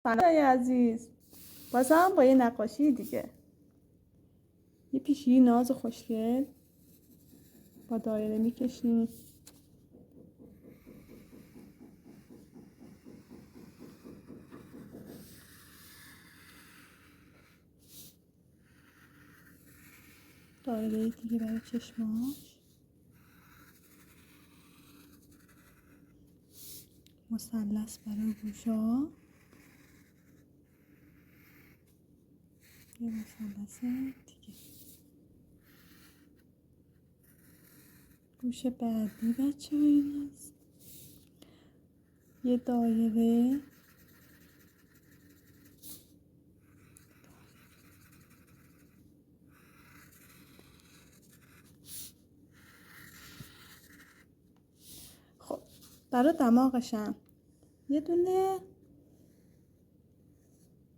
سلام عزیز، بازم با یه نقاشی دیگه. یه پیشی ناز خوشگل با دایره میکشیم. دایره دیگه برای چشماش، مثلث برای گوشا، یه مثلث دیگه. گوش بعدی بچه ها این هست، یه دایره خب برای دماغشم یه دونه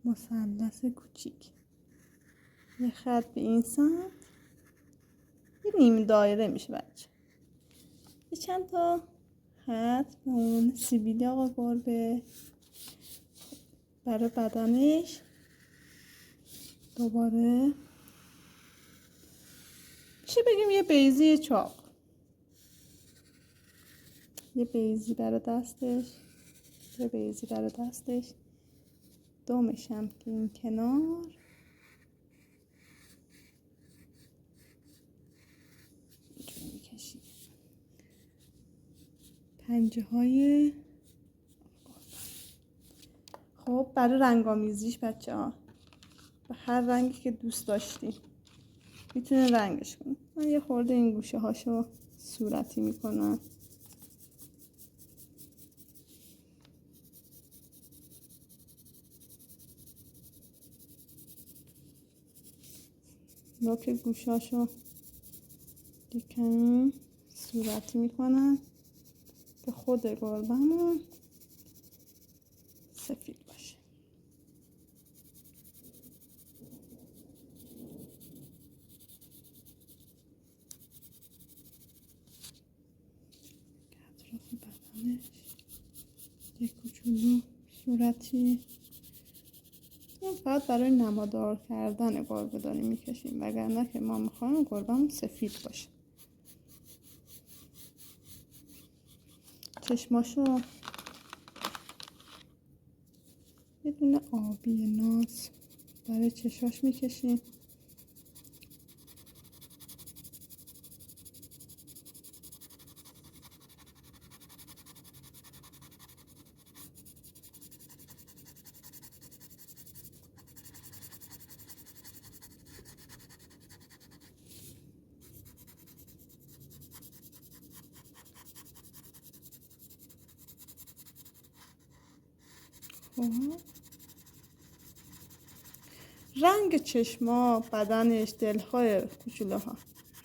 مثلث کوچیک، یه خط به این سمت، یه نیم دایره میشه بچه. یه چند تا خط به اون سیبیلی آقا گربه. برای بدنش دوباره چه بگیم، یه بیضی چاق، یه بیضی برای دستش، یه بیضی برای دستش، دومش هم که این کنار اینجوری میکشیم. پنجه های خب برای رنگامیزیش بچه ها به هر رنگی که دوست داشتی میتونه رنگش کنی. من یه خورده این گوشه هاشو صورتی میکنم. نوک گوشاشو کمی صورتی میکنم که خود گربه‌مون سفید باشه. اطراف بدنش یک کوچولو صورتی، این فقط برای نمادار کردن گربه داریم میکشیم، وگرنه که ما میخوایم گربه‌مون سفید باشه. چشماشو یه دونه آبی ناز برای چشاش میکشیم. رنگ چشما، بدنش، دلهای کوچولوها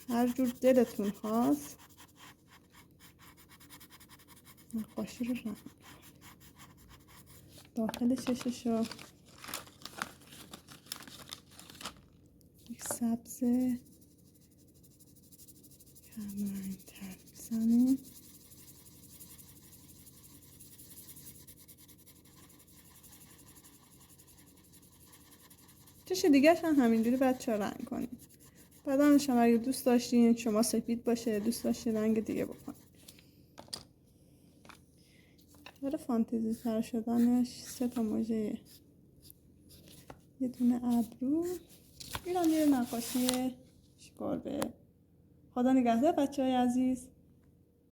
هر جور دلتون خواست نقاشی رو رنگ. داخل چششو یک سبز کمرنگ‌تر بزنیم. چش دیگرش هم همینجوری بچه رنگ کنیم. بدنش هم اگه دوست داشتین شما سفید باشه، دوست داشتین رنگ دیگه بکنید. برای فانتزی تر شدنش 3 تا موژه، یه دونه ابرو. اینم یه نقاشی گربه. خدا نگهدار بچه های عزیز.